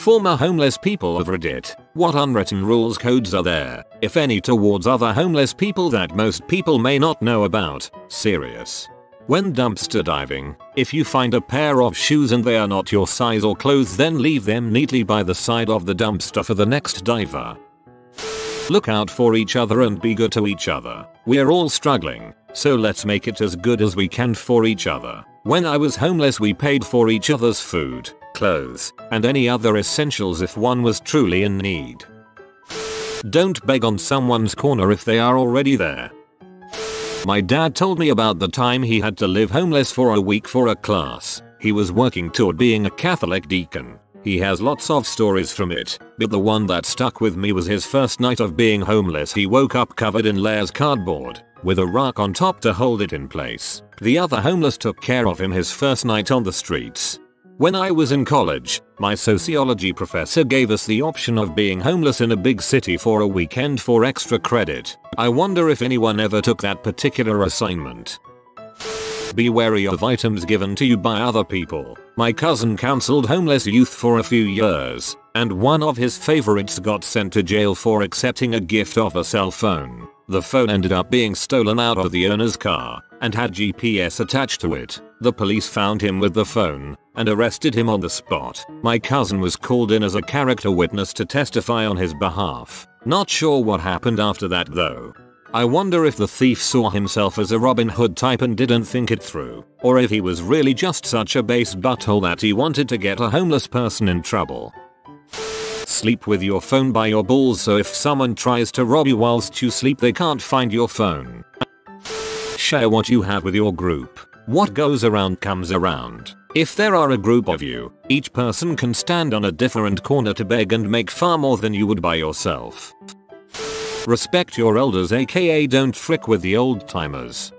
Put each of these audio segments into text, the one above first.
Former homeless people of Reddit, what unwritten rules codes are there, if any, towards other homeless people that most people may not know about? Serious. When dumpster diving, if you find a pair of shoes and they are not your size or clothes, then leave them neatly by the side of the dumpster for the next diver. Look out for each other and be good to each other. We're all struggling, so let's make it as good as we can for each other. When I was homeless, we paid for each other's food, clothes, and any other essentials if one was truly in need. Don't beg on someone's corner if they are already there. My dad told me about the time he had to live homeless for a week for a class. He was working toward being a Catholic deacon. He has lots of stories from it, but the one that stuck with me was his first night of being homeless. He woke up covered in layers cardboard, with a rock on top to hold it in place. The other homeless took care of him his first night on the streets. When I was in college, my sociology professor gave us the option of being homeless in a big city for a weekend for extra credit. I wonder if anyone ever took that particular assignment. Be wary of items given to you by other people. My cousin counseled homeless youth for a few years, and one of his favorites got sent to jail for accepting a gift of a cell phone. The phone ended up being stolen out of the owner's car and had GPS attached to it. The police found him with the phone and arrested him on the spot. My cousin was called in as a character witness to testify on his behalf. Not sure what happened after that though. I wonder if the thief saw himself as a Robin Hood type and didn't think it through, or if he was really just such a base butthole that he wanted to get a homeless person in trouble. Sleep with your phone by your balls, so if someone tries to rob you whilst you sleep they can't find your phone. Share what you have with your group. What goes around comes around. If there are a group of you, each person can stand on a different corner to beg and make far more than you would by yourself. Respect your elders, aka don't frick with the old timers.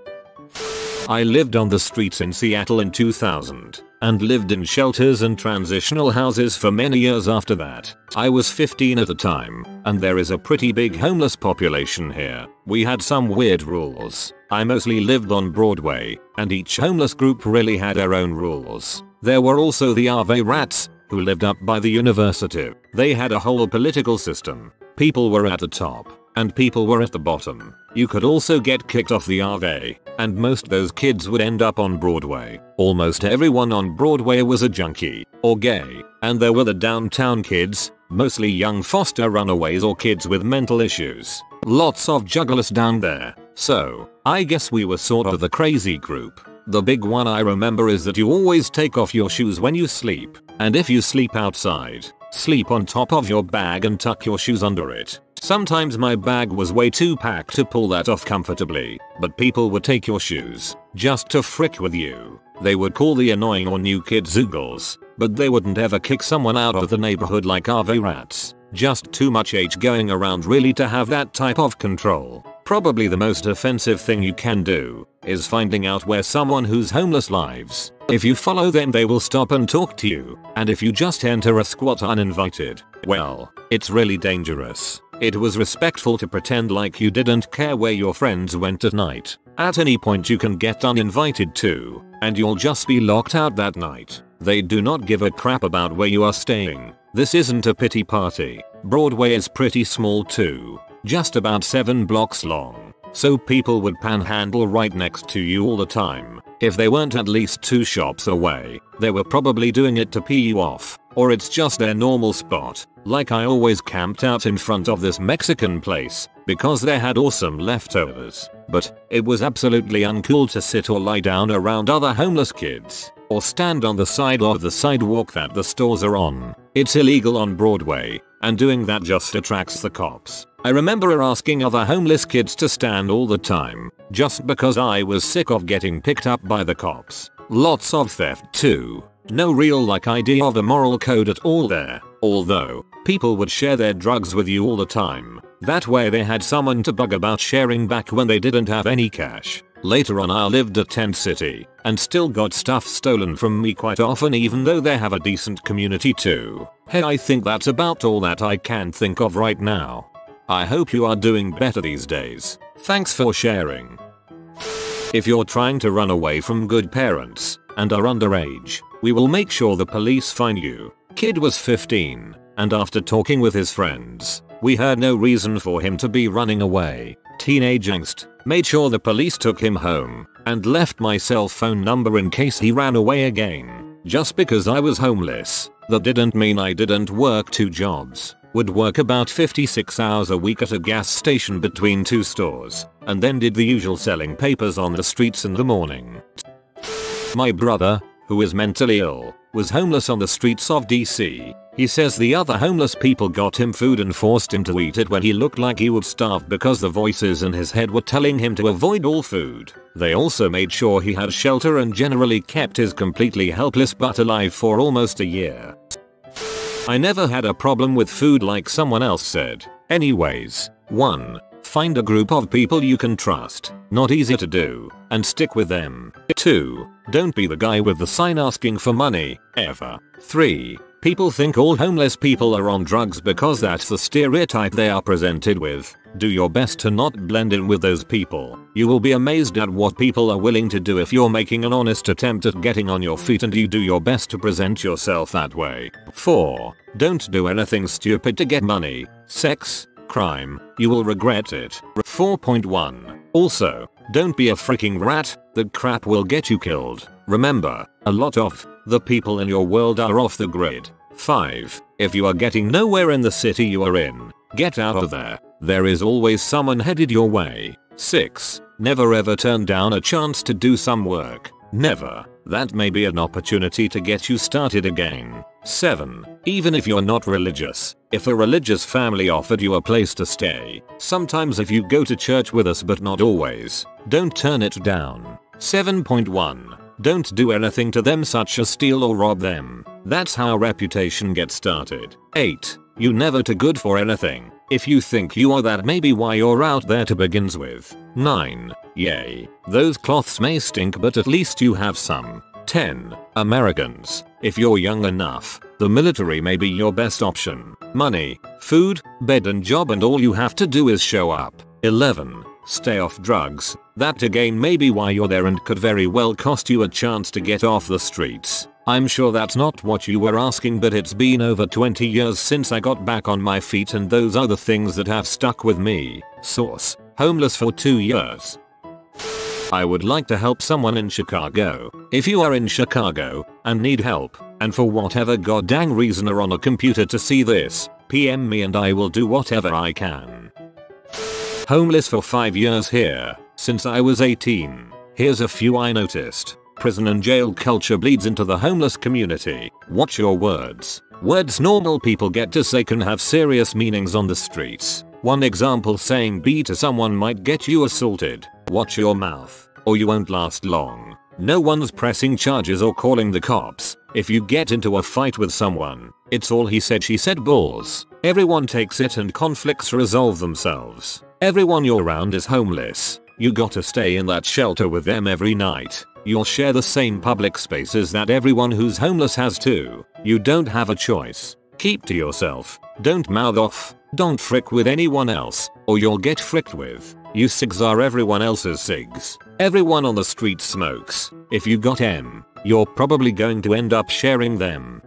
I lived on the streets in Seattle in 2000 and lived in shelters and transitional houses for many years after that. I was 15 at the time, and there is a pretty big homeless population here. We had some weird rules. I mostly lived on Broadway, and each homeless group really had their own rules. There were also the RV rats, who lived up by the university. They had a whole political system. People were at the top, and people were at the bottom. You could also get kicked off the RV, and most those kids would end up on Broadway. Almost everyone on Broadway was a junkie, or gay, and there were the downtown kids, mostly young foster runaways or kids with mental issues. Lots of jugglers down there, so I guess we were sort of the crazy group. The big one I remember is that you always take off your shoes when you sleep, and if you sleep outside, sleep on top of your bag and tuck your shoes under it. Sometimes my bag was way too packed to pull that off comfortably, but people would take your shoes just to frick with you. They would call the annoying or new kid zoogles, but they wouldn't ever kick someone out of the neighborhood like RV rats. Just too much age going around really to have that type of control. Probably the most offensive thing you can do is finding out where someone who's homeless lives. If you follow them they will stop and talk to you, and if you just enter a squat uninvited, well, it's really dangerous. It was respectful to pretend like you didn't care where your friends went at night. At any point you can get uninvited too, and you'll just be locked out that night. They do not give a crap about where you are staying. This isn't a pity party. Broadway is pretty small too, just about 7 blocks long, so people would panhandle right next to you all the time. If they weren't at least 2 shops away, they were probably doing it to pee you off, or it's just their normal spot. Like I always camped out in front of this Mexican place because they had awesome leftovers, but it was absolutely uncool to sit or lie down around other homeless kids, or stand on the side of the sidewalk that the stores are on. It's illegal on Broadway, and doing that just attracts the cops. I remember asking other homeless kids to stand all the time, just because I was sick of getting picked up by the cops. Lots of theft too. No real idea of a moral code at all there, although people would share their drugs with you all the time. That way they had someone to bug about sharing back when they didn't have any cash. Later on I lived at Tent City and still got stuff stolen from me quite often, even though they have a decent community too. Hey, I think that's about all that I can think of right now. I hope you are doing better these days. Thanks for sharing. If you're trying to run away from good parents and are underage, we will make sure the police find you, Kid was 15, and after talking with his friends, we heard no reason for him to be running away. Teenage angst, made sure the police took him home, and left my cell phone number in case he ran away again. Just because I was homeless, that didn't mean I didn't work 2 jobs. Would work about 56 hours a week at a gas station between 2 stores, and then did the usual selling papers on the streets in the morning. My brother, who is mentally ill, was homeless on the streets of DC. He says the other homeless people got him food and forced him to eat it when he looked like he would starve because the voices in his head were telling him to avoid all food. They also made sure he had shelter and generally kept his completely helpless butt alive for almost a year. I never had a problem with food like someone else said. Anyways, 1. Find a group of people you can trust, not easy to do, and stick with them. 2. Don't be the guy with the sign asking for money, ever. 3. People think all homeless people are on drugs because that's the stereotype they are presented with. Do your best to not blend in with those people. You will be amazed at what people are willing to do if you're making an honest attempt at getting on your feet and you do your best to present yourself that way. 4. Don't do anything stupid to get money, sex, crime. You will regret it. 4.1. Also, don't be a freaking rat. That crap will get you killed. Remember, a lot of the people in your world are off the grid. 5. If you are getting nowhere in the city you are in, get out of there. There is always someone headed your way. 6. Never ever turn down a chance to do some work. Never. That may be an opportunity to get you started again. 7. Even if you're not religious, if a religious family offered you a place to stay, sometimes if you go to church with us but not always, don't turn it down. 7.1. Don't do anything to them such as steal or rob them. That's how reputation gets started. 8. You never too good for anything. If you think you are, that may be why you're out there to begins with. 9. Yay. Those cloths may stink but at least you have some. 10. Americans, if you're young enough, the military may be your best option. Money, food, bed and job, and all you have to do is show up. 11. Stay off drugs. That again may be why you're there and could very well cost you a chance to get off the streets. I'm sure that's not what you were asking, but it's been over 20 years since I got back on my feet, and those are the things that have stuck with me. Source: homeless for 2 years. I would like to help someone in Chicago. If you are in Chicago and need help, and for whatever goddamn reason are on a computer to see this, PM me and I will do whatever I can. Homeless for 5 years here, since I was 18. Here's a few I noticed. Prison and jail culture bleeds into the homeless community. Watch your words. Words normal people get to say can have serious meanings on the streets. One example: saying B to someone might get you assaulted. Watch your mouth, or you won't last long. No one's pressing charges or calling the cops. If you get into a fight with someone, it's all he said she said balls. Everyone takes it and conflicts resolve themselves. Everyone you're around is homeless. You gotta stay in that shelter with them every night. You'll share the same public spaces that everyone who's homeless has too. You don't have a choice. Keep to yourself. Don't mouth off. Don't frick with anyone else, or you'll get fricked with. You cigs are everyone else's cigs. Everyone on the street smokes. If you got M, you're probably going to end up sharing them.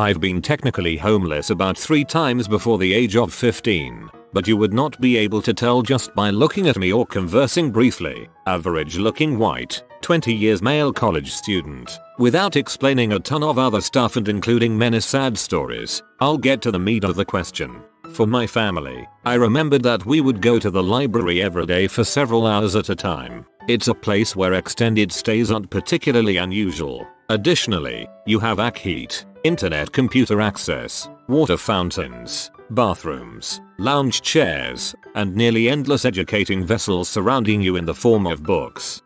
I've been technically homeless about 3 times before the age of 15. But you would not be able to tell just by looking at me or conversing briefly. Average looking white, 20 years male college student. Without explaining a ton of other stuff and including many sad stories, I'll get to the meat of the question. For my family, I remembered that we would go to the library every day for several hours at a time. It's a place where extended stays aren't particularly unusual. Additionally, you have AC heat, internet computer access, water fountains, bathrooms, lounge chairs, and nearly endless educating vessels surrounding you in the form of books.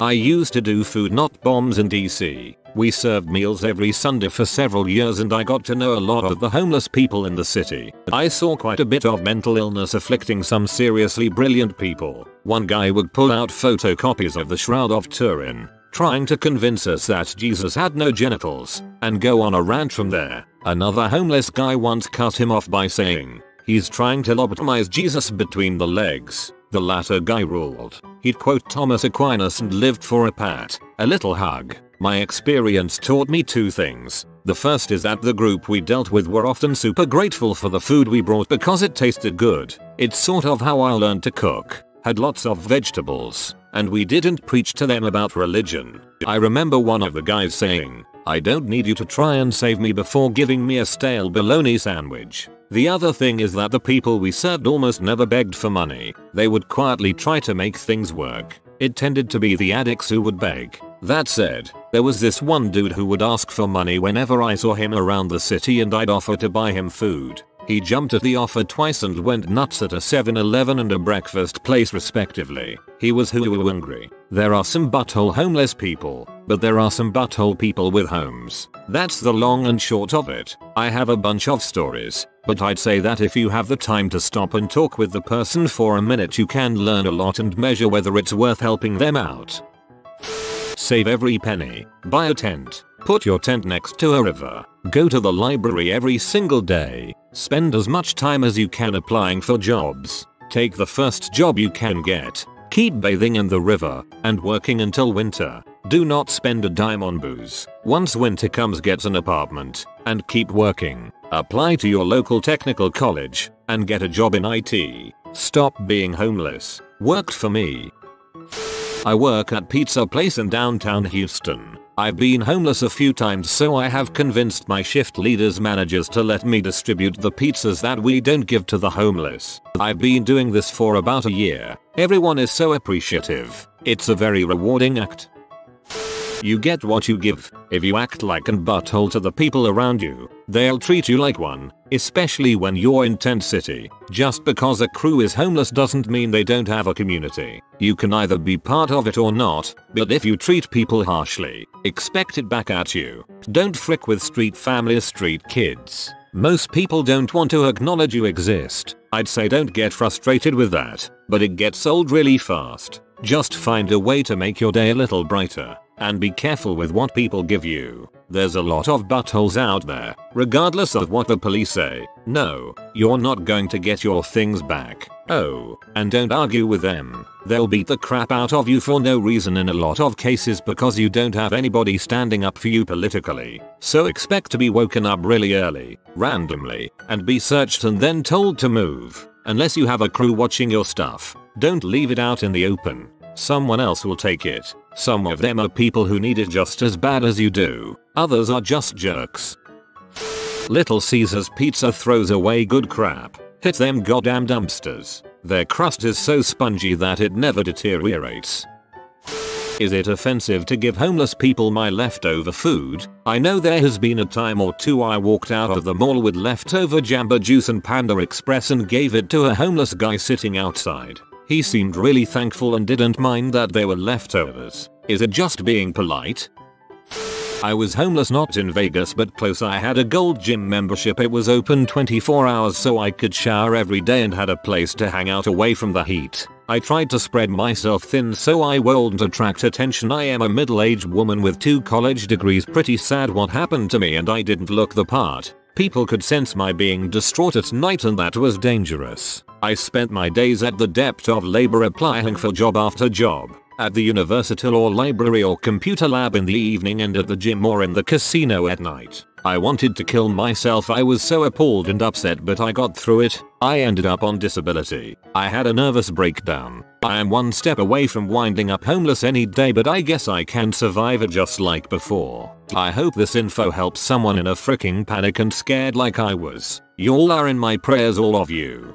I used to do food not bombs in DC. We served meals every Sunday for several years and I got to know a lot of the homeless people in the city. I saw quite a bit of mental illness afflicting some seriously brilliant people. One guy would pull out photocopies of the Shroud of Turin, trying to convince us that Jesus had no genitals, and go on a rant from there. Another homeless guy once cut him off by saying, "He's trying to lobotomize Jesus between the legs." The latter guy ruled. He'd quote Thomas Aquinas and lived for a pat, a little hug, My experience taught me two things. The first is that the group we dealt with were often super grateful for the food we brought because it tasted good. It's sort of how I learned to cook. Had lots of vegetables, and we didn't preach to them about religion. I remember one of the guys saying, "I don't need you to try and save me," before giving me a stale bologna sandwich. The other thing is that the people we served almost never begged for money. They would quietly try to make things work. It tended to be the addicts who would beg. That said, there was this one dude who would ask for money whenever I saw him around the city and I'd offer to buy him food. He jumped at the offer twice and went nuts at a 7-Eleven and a breakfast place respectively. He was hungry. There are some butthole homeless people, but there are some butthole people with homes. That's the long and short of it. I have a bunch of stories, but I'd say that if you have the time to stop and talk with the person for a minute, you can learn a lot and measure whether it's worth helping them out. Save every penny. Buy a tent. Put your tent next to a river. Go to the library every single day. Spend as much time as you can applying for jobs. Take the first job you can get. Keep bathing in the river and working until winter. Do not spend a dime on booze. Once winter comes, get an apartment and keep working. Apply to your local technical college and get a job in IT. Stop being homeless. Worked for me. I work at pizza place in downtown Houston. I've been homeless a few times, so I have convinced my shift leaders managers to let me distribute the pizzas that we don't give to the homeless. I've been doing this for about a year. Everyone is so appreciative. It's a very rewarding act. You get what you give. If you act like an butthole to the people around you, they'll treat you like one, especially when you're in tent city. Just because a crew is homeless doesn't mean they don't have a community. You can either be part of it or not, but if you treat people harshly, expect it back at you. Don't frick with street families, street kids. Most people don't want to acknowledge you exist. I'd say don't get frustrated with that, but it gets old really fast. Just find a way to make your day a little brighter. And be careful with what people give you. There's a lot of buttholes out there, regardless of what the police say. No, you're not going to get your things back. Oh, and don't argue with them. They'll beat the crap out of you for no reason in a lot of cases because you don't have anybody standing up for you politically. So expect to be woken up really early, randomly, and be searched and then told to move. Unless you have a crew watching your stuff, don't leave it out in the open. Someone else will take it. Some of them are people who need it just as bad as you do. Others are just jerks. Little Caesar's Pizza throws away good crap. Hit them goddamn dumpsters. Their crust is so spongy that it never deteriorates. Is it offensive to give homeless people my leftover food? I know there has been a time or two I walked out of the mall with leftover Jamba Juice and Panda Express and gave it to a homeless guy sitting outside. He seemed really thankful and didn't mind that they were leftovers. Is it just being polite? I was homeless not in Vegas but close. I had a gold gym membership. It was open 24 hours so I could shower every day and had a place to hang out away from the heat. I tried to spread myself thin so I wouldn't attract attention. I am a middle-aged woman with 2 college degrees. Pretty sad what happened to me and I didn't look the part. People could sense my being distraught at night and that was dangerous. I spent my days at the depth of labor applying for job after job. At the university or library or computer lab in the evening and at the gym or in the casino at night. I wanted to kill myself. I was so appalled and upset but I got through it. I ended up on disability. I had a nervous breakdown. I am one step away from winding up homeless any day but I guess I can survive it just like before. I hope this info helps someone in a freaking panic and scared like I was. Y'all are in my prayers, all of you.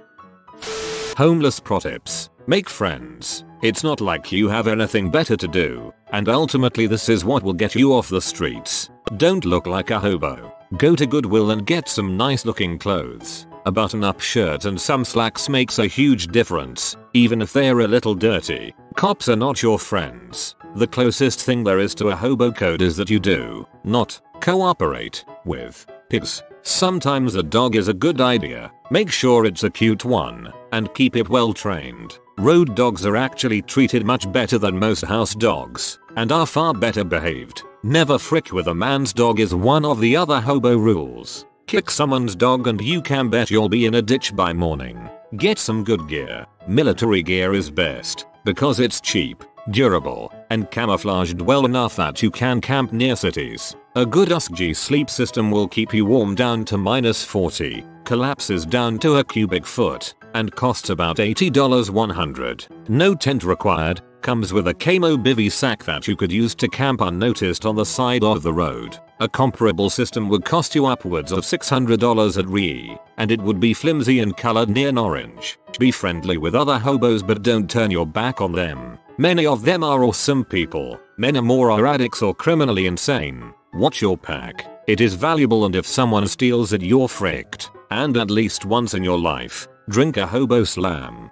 Homeless pro tips. Make friends. It's not like you have anything better to do, and ultimately this is what will get you off the streets. Don't look like a hobo. Go to Goodwill and get some nice looking clothes. A button-up shirt and some slacks makes a huge difference, even if they're a little dirty. Cops are not your friends. The closest thing there is to a hobo code is that you do not cooperate with pigs. Sometimes a dog is a good idea. Make sure it's a cute one, and keep it well trained. Road dogs are actually treated much better than most house dogs, and are far better behaved. Never frick with a man's dog is one of the other hobo rules. Kick someone's dog and you can bet you'll be in a ditch by morning. Get some good gear. Military gear is best, because it's cheap. durable, and camouflaged well enough that you can camp near cities. A good USG sleep system will keep you warm down to -40, collapses down to a cubic foot, and costs about $80 100. No tent required, comes with a camo bivy sack that you could use to camp unnoticed on the side of the road. A comparable system would cost you upwards of $600 at RE, and it would be flimsy and colored neon orange. Be friendly with other hobos but don't turn your back on them. Many of them are awesome people. Many more are addicts or criminally insane. Watch your pack. It is valuable, and if someone steals it you're fricked. And at least once in your life, drink a hobo slam.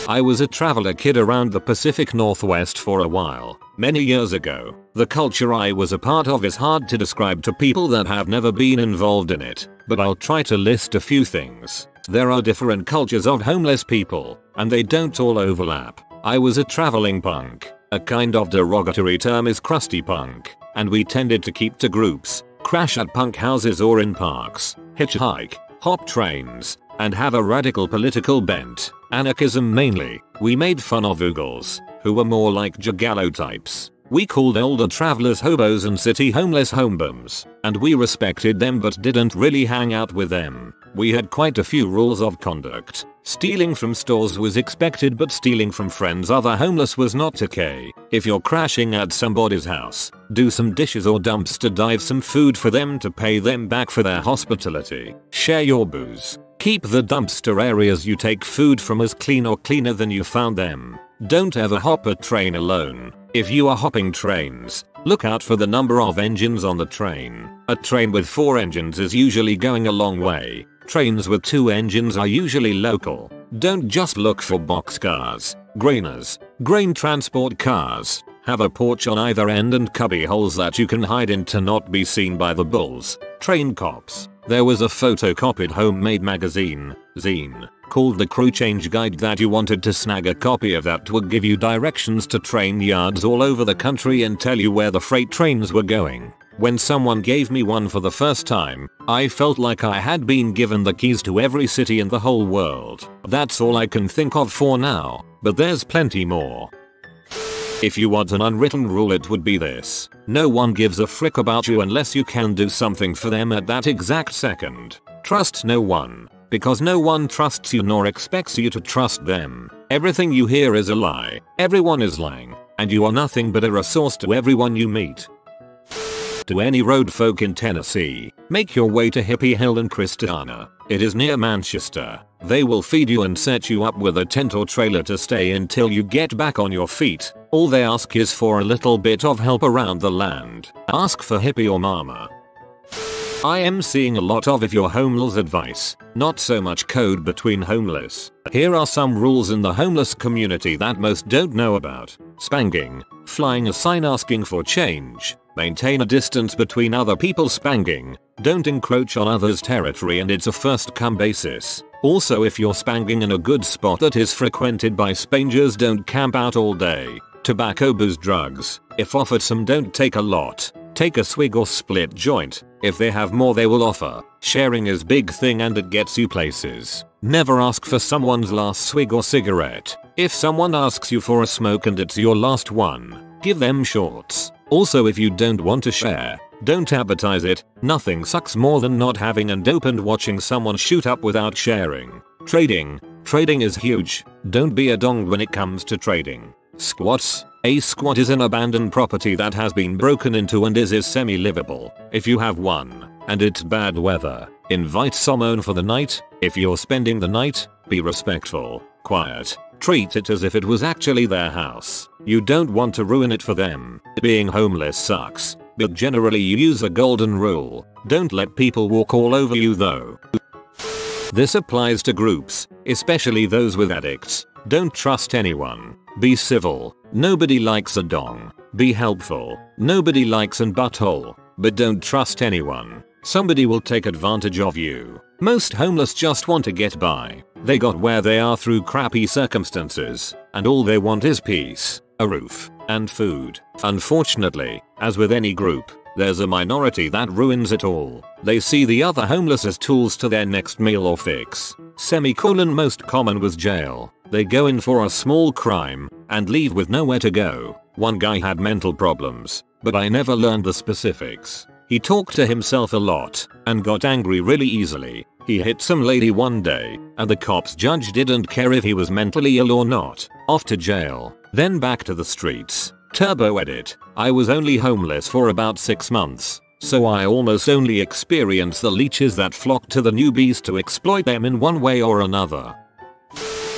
I was a traveler kid around the Pacific Northwest for a while. Many years ago. The culture I was a part of is hard to describe to people that have never been involved in it, but I'll try to list a few things. There are different cultures of homeless people, and they don't all overlap. I was a traveling punk. A kind of derogatory term is crusty punk, and we tended to keep to groups, crash at punk houses or in parks, hitchhike, hop trains, and have a radical political bent. Anarchism mainly. We made fun of oogles, who were more like Gigallo types. We called older travelers hobos and city homeless homebums, and we respected them but didn't really hang out with them. We had quite a few rules of conduct. Stealing from stores was expected, but stealing from friends other homeless was not okay. If you're crashing at somebody's house, do some dishes or dumpster dive some food for them to pay them back for their hospitality. Share your booze. Keep the dumpster areas you take food from as clean or cleaner than you found them. Don't ever hop a train alone. If you are hopping trains, look out for the number of engines on the train. A train with 4 engines is usually going a long way. Trains with 2 engines are usually local. Don't just look for boxcars, grainers, grain transport cars. Have a porch on either end and cubby holes that you can hide in to not be seen by the bulls. Train cops. There was a photocopied homemade magazine, zine, called The Crew Change Guide that you wanted to snag a copy of that would give you directions to train yards all over the country and tell you where the freight trains were going. When someone gave me one for the first time, I felt like I had been given the keys to every city in the whole world. That's all I can think of for now, but there's plenty more. If you want an unwritten rule, it would be this. No one gives a frick about you unless you can do something for them at that exact second. Trust no one, because no one trusts you nor expects you to trust them. Everything you hear is a lie. Everyone is lying, and you are nothing but a resource to everyone you meet. To any road folk in Tennessee, make your way to Hippie Hill in Christiana. It is near Manchester. They will feed you and set you up with a tent or trailer to stay until you get back on your feet. All they ask is for a little bit of help around the land. Ask for hippie or mama. I am seeing a lot of if you're homeless advice, not so much code between homeless. Here are some rules in the homeless community that most don't know about. Spanking. Flying a sign asking for change. Maintain a distance between other people spanking. Don't encroach on others' territory, and it's a first come basis. Also, if you're spanking in a good spot that is frequented by spangers, don't camp out all day. Tobacco, booze, drugs. If offered some, don't take a lot. Take a swig or split joint. If they have more, they will offer. Sharing is big thing and it gets you places. Never ask for someone's last swig or cigarette. If someone asks you for a smoke and it's your last one, give them shorts. Also, if you don't want to share, don't advertise it. Nothing sucks more than not having and opened watching someone shoot up without sharing. Trading. Trading is huge. Don't be a dong when it comes to trading. Squats. A squat is an abandoned property that has been broken into and is semi-livable. If you have one, and it's bad weather, invite someone for the night. If you're spending the night, be respectful, quiet. Treat it as if it was actually their house. You don't want to ruin it for them. Being homeless sucks, but generally you use a golden rule. Don't let people walk all over you though. This applies to groups, especially those with addicts. Don't trust anyone. Be civil. Nobody likes a dong. Be helpful. Nobody likes an butthole. But don't trust anyone. Somebody will take advantage of you. Most homeless just want to get by. They got where they are through crappy circumstances, and all they want is peace, a roof, and food. Unfortunately, as with any group, there's a minority that ruins it all. They see the other homeless as tools to their next meal or fix. Most common was jail. They go in for a small crime and leave with nowhere to go. One guy had mental problems, but I never learned the specifics. He talked to himself a lot and got angry really easily. He hit some lady one day and the cops judge didn't care if he was mentally ill or not. Off to jail, then back to the streets. Turbo edit. I was only homeless for about 6 months, so I almost only experienced the leeches that flock to the newbies to exploit them in one way or another.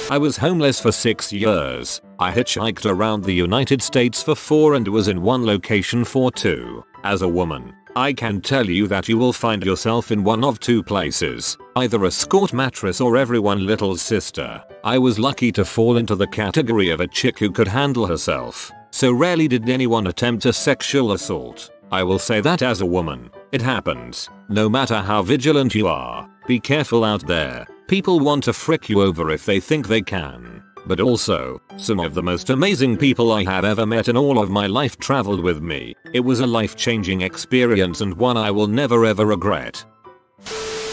I was homeless for 6 years. I hitchhiked around the United States for 4 and was in one location for 2. As a woman, I can tell you that you will find yourself in one of 2 places, either a squat mattress or everyone little sister. I was lucky to fall into the category of a chick who could handle herself, so rarely did anyone attempt a sexual assault. I will say that as a woman, it happens. No matter how vigilant you are, be careful out there. People want to frick you over if they think they can. But also, some of the most amazing people I have ever met in all of my life traveled with me. It was a life-changing experience and one I will never ever regret.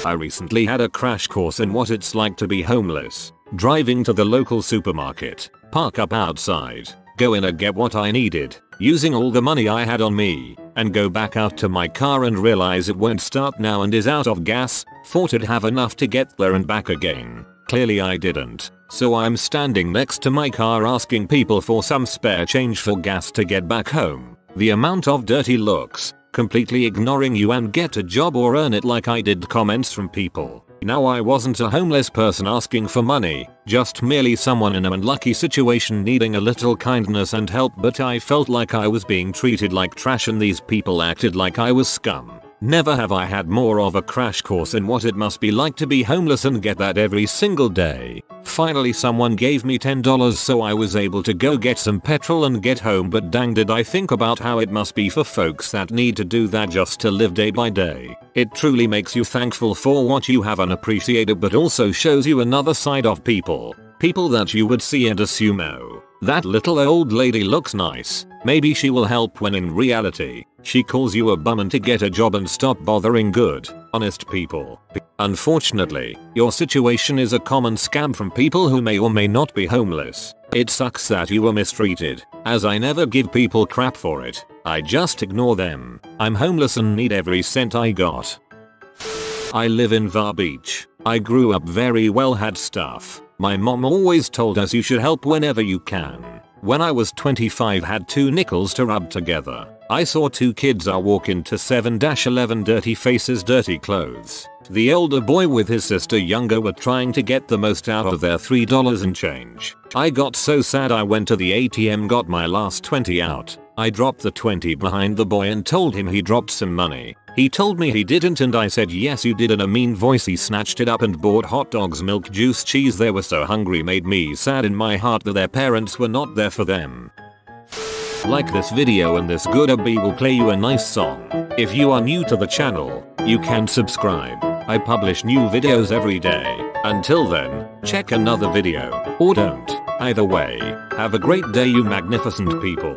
I recently had a crash course in what it's like to be homeless. Driving to the local supermarket, park up outside, go in and get what I needed, using all the money I had on me, and go back out to my car and realize it won't start now and is out of gas. Thought I'd have enough to get there and back again. Clearly I didn't. So I'm standing next to my car asking people for some spare change for gas to get back home. The amount of dirty looks, completely ignoring you and get a job or earn it like I did comments from people. Now I wasn't a homeless person asking for money, just merely someone in an unlucky situation needing a little kindness and help, but I felt like I was being treated like trash and these people acted like I was scum. Never have I had more of a crash course in what it must be like to be homeless and get that every single day. Finally someone gave me $10 so I was able to go get some petrol and get home, but dang did I think about how it must be for folks that need to do that just to live day by day. It truly makes you thankful for what you have and appreciate it, but also shows you another side of people. People that you would see and assume, oh, that little old lady looks nice, maybe she will help, when in reality, she calls you a bum and to get a job and stop bothering good, honest people. Unfortunately, your situation is a common scam from people who may or may not be homeless. It sucks that you were mistreated, as I never give people crap for it. I just ignore them. I'm homeless and need every cent I got. I live in Var Beach. I grew up very well, had stuff. My mom always told us you should help whenever you can. When I was 25, had 2 nickels to rub together. I saw 2 kids walk into 7-Eleven, dirty faces, dirty clothes. The older boy with his sister younger were trying to get the most out of their $3 and change. I got so sad I went to the ATM, got my last 20 out. I dropped the 20 behind the boy and told him he dropped some money. He told me he didn't and I said yes you did. In a mean voice he snatched it up and bought hot dogs, milk, juice, cheese. They were so hungry, made me sad in my heart that their parents were not there for them. Like this video and this good be will play you a nice song. If you are new to the channel, you can subscribe. I publish new videos every day. Until then, check another video, or don't. Either way, have a great day you magnificent people.